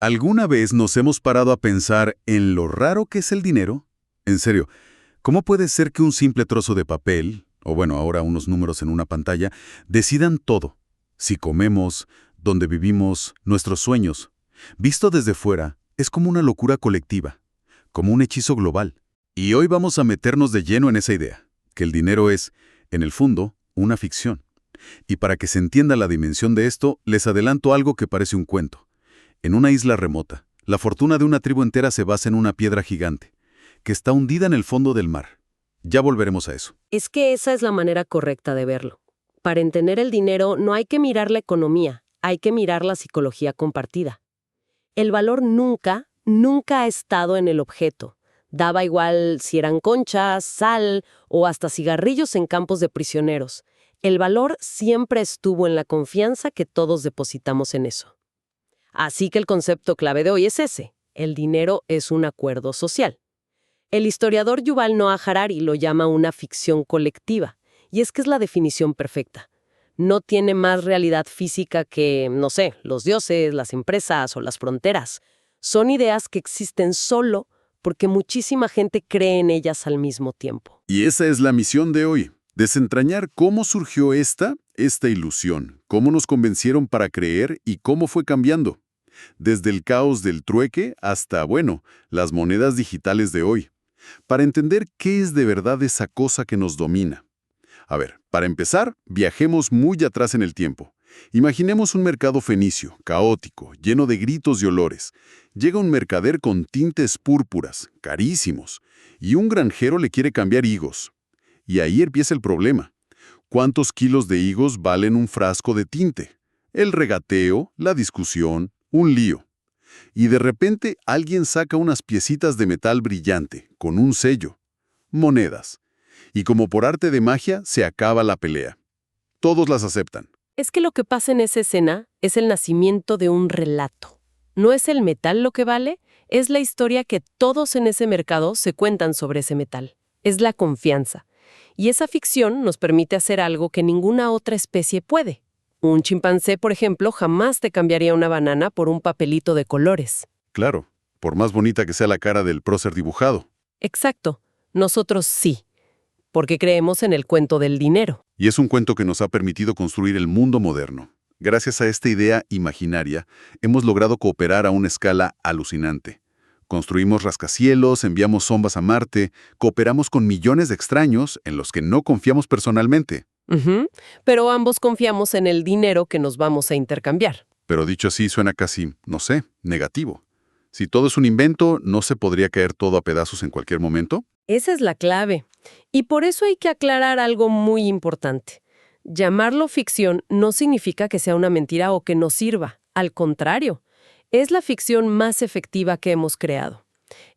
¿Alguna vez nos hemos parado a pensar en lo raro que es el dinero? En serio, ¿cómo puede ser que un simple trozo de papel, o bueno, ahora unos números en una pantalla, decidan todo? Si comemos, dónde vivimos, nuestros sueños. Visto desde fuera, es como una locura colectiva, como un hechizo global. Y hoy vamos a meternos de lleno en esa idea, que el dinero es, en el fondo, una ficción. Y para que se entienda la dimensión de esto, les adelanto algo que parece un cuento. En una isla remota, la fortuna de una tribu entera se basa en una piedra gigante, que está hundida en el fondo del mar. Ya volveremos a eso. Es que esa es la manera correcta de verlo. Para entender el dinero no hay que mirar la economía, hay que mirar la psicología compartida. El valor nunca ha estado en el objeto. Daba igual si eran conchas, sal o hasta cigarrillos en campos de prisioneros. El valor siempre estuvo en la confianza que todos depositamos en eso. Así que el concepto clave de hoy es ese. El dinero es un acuerdo social. El historiador Yuval Noah Harari lo llama una ficción colectiva, y es que es la definición perfecta. No tiene más realidad física que, no sé, los dioses, las empresas o las fronteras. Son ideas que existen solo porque muchísima gente cree en ellas al mismo tiempo. Y esa es la misión de hoy, desentrañar cómo surgió esta ilusión, cómo nos convencieron para creer y cómo fue cambiando. Desde el caos del trueque hasta, bueno, las monedas digitales de hoy. Para entender qué es de verdad esa cosa que nos domina. A ver, para empezar, viajemos muy atrás en el tiempo. Imaginemos un mercado fenicio, caótico, lleno de gritos y olores. Llega un mercader con tintes púrpuras, carísimos, y un granjero le quiere cambiar higos. Y ahí empieza el problema. ¿Cuántos kilos de higos valen un frasco de tinte? El regateo, la discusión, un lío. Y de repente alguien saca unas piecitas de metal brillante, con un sello. Monedas. Y como por arte de magia, se acaba la pelea. Todos las aceptan. Es que lo que pasa en esa escena es el nacimiento de un relato. No es el metal lo que vale, es la historia que todos en ese mercado se cuentan sobre ese metal. Es la confianza. Y esa ficción nos permite hacer algo que ninguna otra especie puede. Un chimpancé, por ejemplo, jamás te cambiaría una banana por un papelito de colores. Claro, por más bonita que sea la cara del prócer dibujado. Exacto. Nosotros sí, porque creemos en el cuento del dinero. Y es un cuento que nos ha permitido construir el mundo moderno. Gracias a esta idea imaginaria, hemos logrado cooperar a una escala alucinante. Construimos rascacielos, enviamos sondas a Marte, cooperamos con millones de extraños en los que no confiamos personalmente. Pero ambos confiamos en el dinero que nos vamos a intercambiar. Pero dicho así suena casi, no sé, negativo. Si todo es un invento, ¿no se podría caer todo a pedazos en cualquier momento? Esa es la clave. Y por eso hay que aclarar algo muy importante. Llamarlo ficción no significa que sea una mentira o que no sirva. Al contrario, es la ficción más efectiva que hemos creado.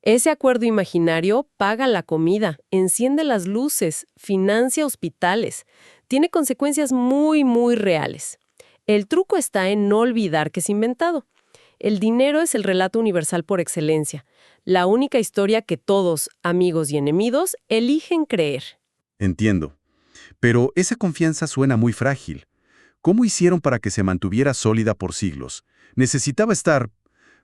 Ese acuerdo imaginario paga la comida, enciende las luces, financia hospitales. Tiene consecuencias muy reales. El truco está en no olvidar que es inventado. El dinero es el relato universal por excelencia, la única historia que todos, amigos y enemigos, eligen creer. Entiendo. Pero esa confianza suena muy frágil. ¿Cómo hicieron para que se mantuviera sólida por siglos? Necesitaba estar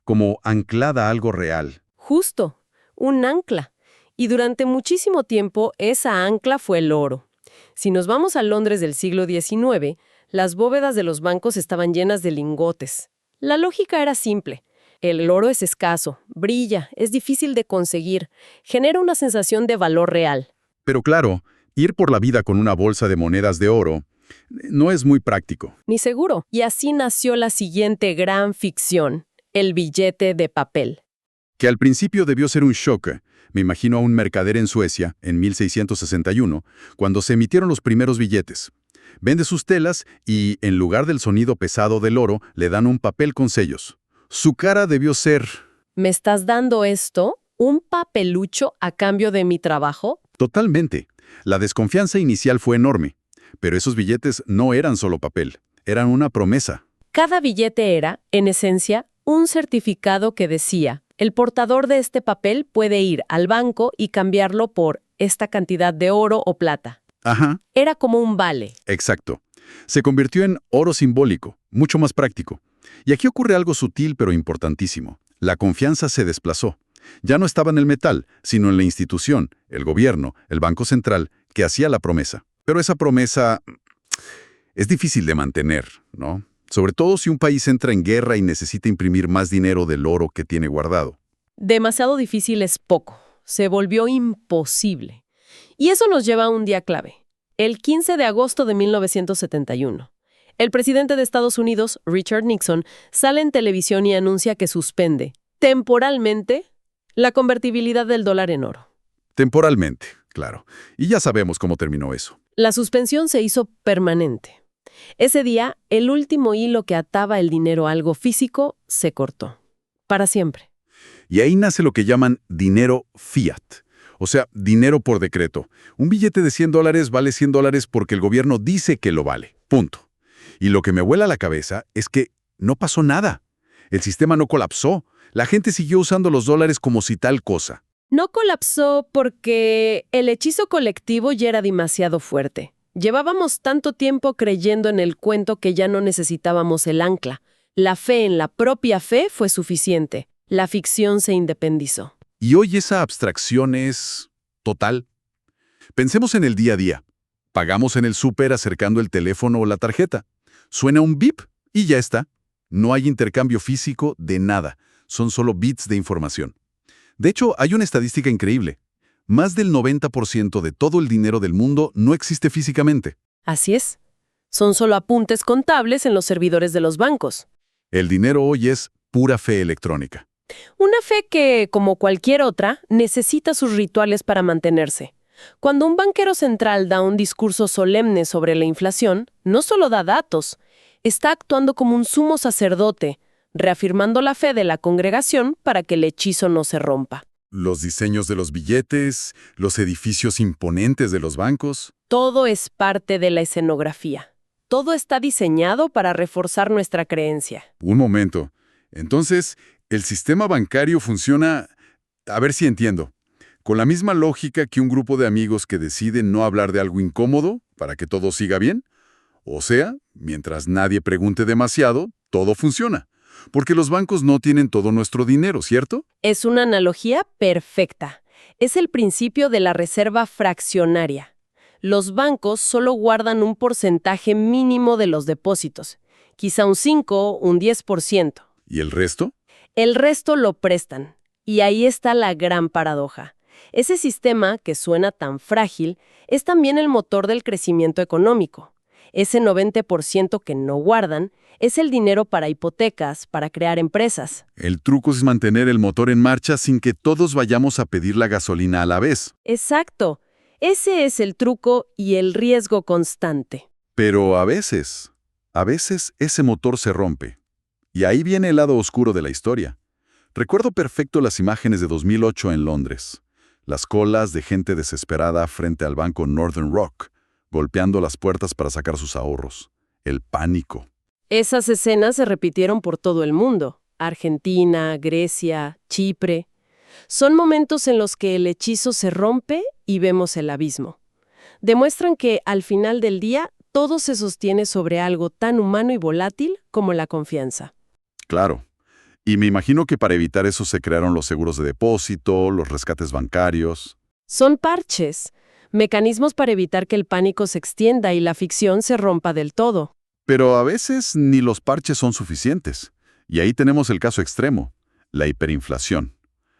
como anclada a algo real. Justo, un ancla. Y durante muchísimo tiempo esa ancla fue el oro. Si nos vamos a Londres del siglo XIX, las bóvedas de los bancos estaban llenas de lingotes. La lógica era simple. El oro es escaso, brilla, es difícil de conseguir, genera una sensación de valor real. Pero claro, ir por la vida con una bolsa de monedas de oro no es muy práctico. Ni seguro. Y así nació la siguiente gran ficción, el billete de papel. Que al principio debió ser un shock. Me imagino a un mercader en Suecia, en 1661, cuando se emitieron los primeros billetes. Vende sus telas y, en lugar del sonido pesado del oro, le dan un papel con sellos. Su cara debió ser... ¿Me estás dando esto? ¿Un papelucho a cambio de mi trabajo? Totalmente. La desconfianza inicial fue enorme. Pero esos billetes no eran solo papel, eran una promesa. Cada billete era, en esencia, un certificado que decía: el portador de este papel puede ir al banco y cambiarlo por esta cantidad de oro o plata. Ajá. Era como un vale. Exacto. Se convirtió en oro simbólico, mucho más práctico. Y aquí ocurre algo sutil pero importantísimo. La confianza se desplazó. Ya no estaba en el metal, sino en la institución, el gobierno, el Banco Central, que hacía la promesa. Pero esa promesa es difícil de mantener, ¿no? Sobre todo si un país entra en guerra y necesita imprimir más dinero del oro que tiene guardado. Demasiado difícil es poco. Se volvió imposible. Y eso nos lleva a un día clave. El 15 de agosto de 1971. El presidente de Estados Unidos, Richard Nixon, sale en televisión y anuncia que suspende, temporalmente, la convertibilidad del dólar en oro. Temporalmente, claro. Y ya sabemos cómo terminó eso. La suspensión se hizo permanente. Ese día, el último hilo que ataba el dinero a algo físico se cortó. Para siempre. Y ahí nace lo que llaman dinero fiat. O sea, dinero por decreto. Un billete de $100 vale $100 porque el gobierno dice que lo vale. Punto. Y lo que me vuela la cabeza es que no pasó nada. El sistema no colapsó. La gente siguió usando los dólares como si tal cosa. No colapsó porque el hechizo colectivo ya era demasiado fuerte. Llevábamos tanto tiempo creyendo en el cuento que ya no necesitábamos el ancla. La fe en la propia fe fue suficiente. La ficción se independizó. Y hoy esa abstracción es total. Pensemos en el día a día. Pagamos en el súper acercando el teléfono o la tarjeta. Suena un bip y ya está. No hay intercambio físico de nada. Son solo bits de información. De hecho, hay una estadística increíble. Más del 90% de todo el dinero del mundo no existe físicamente. Así es. Son solo apuntes contables en los servidores de los bancos. El dinero hoy es pura fe electrónica. Una fe que, como cualquier otra, necesita sus rituales para mantenerse. Cuando un banquero central da un discurso solemne sobre la inflación, no solo da datos, está actuando como un sumo sacerdote, reafirmando la fe de la congregación para que el hechizo no se rompa. Los diseños de los billetes, los edificios imponentes de los bancos. Todo es parte de la escenografía. Todo está diseñado para reforzar nuestra creencia. Un momento. Entonces, el sistema bancario funciona, a ver si entiendo, con la misma lógica que un grupo de amigos que deciden no hablar de algo incómodo para que todo siga bien. O sea, mientras nadie pregunte demasiado, todo funciona. Porque los bancos no tienen todo nuestro dinero, ¿cierto? Es una analogía perfecta. Es el principio de la reserva fraccionaria. Los bancos solo guardan un porcentaje mínimo de los depósitos, quizá un 5, un 10%. ¿Y el resto? El resto lo prestan. Y ahí está la gran paradoja. Ese sistema, que suena tan frágil, es también el motor del crecimiento económico. Ese 90% que no guardan es el dinero para hipotecas, para crear empresas. El truco es mantener el motor en marcha sin que todos vayamos a pedir la gasolina a la vez. Exacto. Ese es el truco y el riesgo constante. Pero a veces ese motor se rompe. Y ahí viene el lado oscuro de la historia. Recuerdo perfecto las imágenes de 2008 en Londres. Las colas de gente desesperada frente al banco Northern Rock, golpeando las puertas para sacar sus ahorros. El pánico. Esas escenas se repitieron por todo el mundo. Argentina, Grecia, Chipre. Son momentos en los que el hechizo se rompe y vemos el abismo. Demuestran que, al final del día, todo se sostiene sobre algo tan humano y volátil como la confianza. Claro. Y me imagino que para evitar eso se crearon los seguros de depósito, los rescates bancarios. Son parches, mecanismos para evitar que el pánico se extienda y la ficción se rompa del todo. Pero a veces ni los parches son suficientes. Y ahí tenemos el caso extremo, la hiperinflación.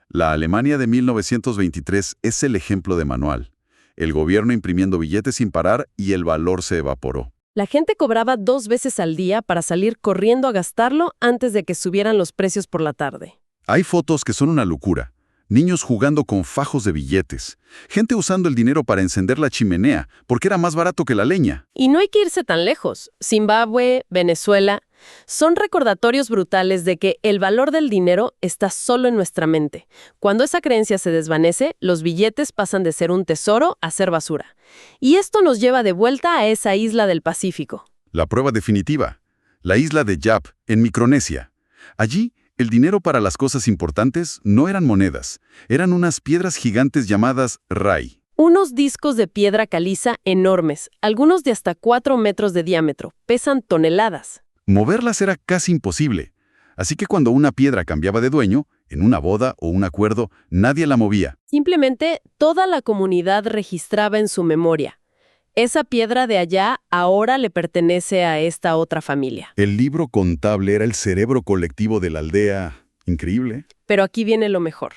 La Alemania de 1923 es el ejemplo de manual. El gobierno imprimiendo billetes sin parar y el valor se evaporó. La gente cobraba 2 veces al día para salir corriendo a gastarlo antes de que subieran los precios por la tarde. Hay fotos que son una locura. Niños jugando con fajos de billetes. Gente usando el dinero para encender la chimenea, porque era más barato que la leña. Y no hay que irse tan lejos. Zimbabue, Venezuela, son recordatorios brutales de que el valor del dinero está solo en nuestra mente. Cuando esa creencia se desvanece, los billetes pasan de ser un tesoro a ser basura. Y esto nos lleva de vuelta a esa isla del Pacífico. La prueba definitiva. La isla de Yap, en Micronesia. Allí, el dinero para las cosas importantes no eran monedas, eran unas piedras gigantes llamadas rai. Unos discos de piedra caliza enormes, algunos de hasta 4 metros de diámetro, pesan toneladas. Moverlas era casi imposible. Así que cuando una piedra cambiaba de dueño, en una boda o un acuerdo, nadie la movía. Simplemente toda la comunidad registraba en su memoria. Esa piedra de allá ahora le pertenece a esta otra familia. El libro contable era el cerebro colectivo de la aldea. Increíble. Pero aquí viene lo mejor.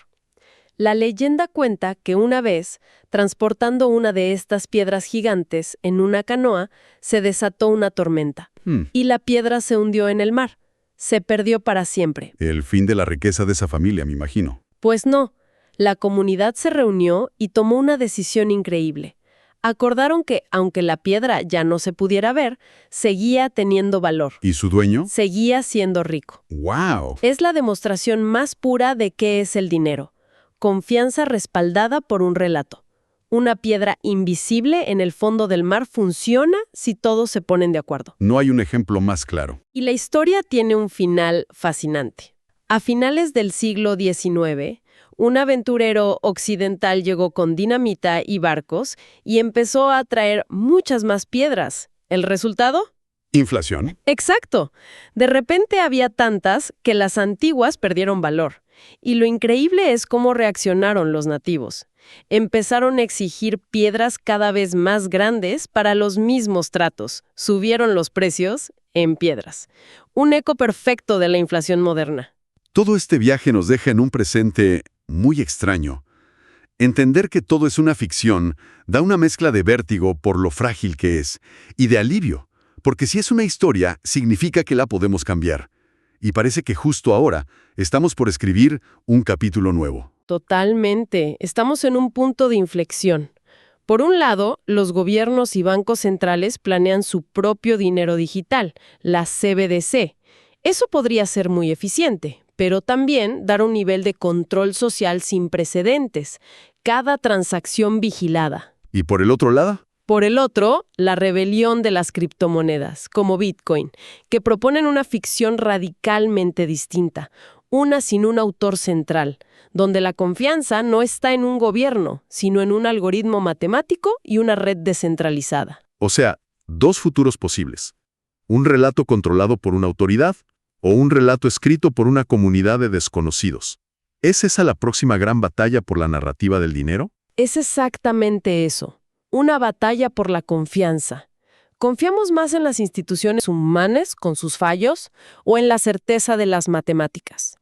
La leyenda cuenta que una vez, transportando una de estas piedras gigantes en una canoa, se desató una tormenta. Y la piedra se hundió en el mar. Se perdió para siempre. El fin de la riqueza de esa familia, me imagino. Pues no. La comunidad se reunió y tomó una decisión increíble. Acordaron que, aunque la piedra ya no se pudiera ver, seguía teniendo valor. ¿Y su dueño? Seguía siendo rico. ¡Wow! Es la demostración más pura de qué es el dinero. Confianza respaldada por un relato. Una piedra invisible en el fondo del mar funciona si todos se ponen de acuerdo. No hay un ejemplo más claro. Y la historia tiene un final fascinante. A finales del siglo XIX, un aventurero occidental llegó con dinamita y barcos y empezó a traer muchas más piedras. ¿El resultado? ¿Inflación? Exacto. De repente había tantas que las antiguas perdieron valor. Y lo increíble es cómo reaccionaron los nativos. Empezaron a exigir piedras cada vez más grandes para los mismos tratos. Subieron los precios en piedras. Un eco perfecto de la inflación moderna. Todo este viaje nos deja en un presente muy extraño. Entender que todo es una ficción da una mezcla de vértigo por lo frágil que es y de alivio, porque si es una historia, significa que la podemos cambiar. Y parece que justo ahora estamos por escribir un capítulo nuevo. Totalmente. Estamos en un punto de inflexión. Por un lado, los gobiernos y bancos centrales planean su propio dinero digital, la CBDC. Eso podría ser muy eficiente, pero también dar un nivel de control social sin precedentes. Cada transacción vigilada. ¿Y por el otro lado? Por el otro, la rebelión de las criptomonedas, como Bitcoin, que proponen una ficción radicalmente distinta, una sin un autor central, donde la confianza no está en un gobierno, sino en un algoritmo matemático y una red descentralizada. O sea, dos futuros posibles. Un relato controlado por una autoridad o un relato escrito por una comunidad de desconocidos. ¿Es esa la próxima gran batalla por la narrativa del dinero? Es exactamente eso. Una batalla por la confianza. ¿Confiamos más en las instituciones humanas con sus fallos o en la certeza de las matemáticas?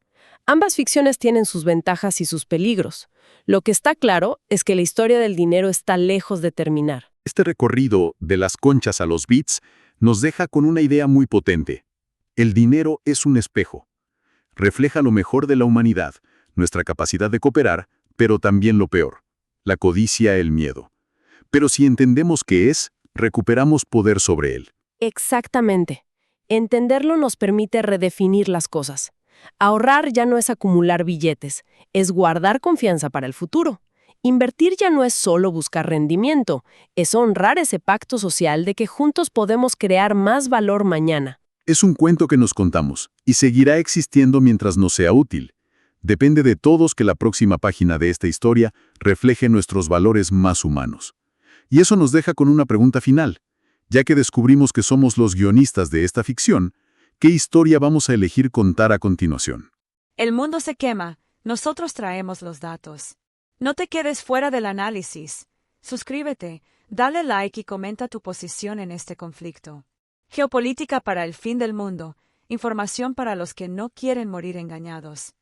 Ambas ficciones tienen sus ventajas y sus peligros. Lo que está claro es que la historia del dinero está lejos de terminar. Este recorrido de las conchas a los bits nos deja con una idea muy potente. El dinero es un espejo. Refleja lo mejor de la humanidad, nuestra capacidad de cooperar, pero también lo peor, la codicia, el miedo. Pero si entendemos qué es, recuperamos poder sobre él. Exactamente. Entenderlo nos permite redefinir las cosas. Ahorrar ya no es acumular billetes, es guardar confianza para el futuro. Invertir ya no es solo buscar rendimiento, es honrar ese pacto social de que juntos podemos crear más valor mañana. Es un cuento que nos contamos, y seguirá existiendo mientras nos sea útil. Depende de todos que la próxima página de esta historia refleje nuestros valores más humanos. Y eso nos deja con una pregunta final. Ya que descubrimos que somos los guionistas de esta ficción, ¿qué historia vamos a elegir contar a continuación? El mundo se quema, nosotros traemos los datos. No te quedes fuera del análisis. Suscríbete, dale like y comenta tu posición en este conflicto. Geopolítica para el fin del mundo, información para los que no quieren morir engañados.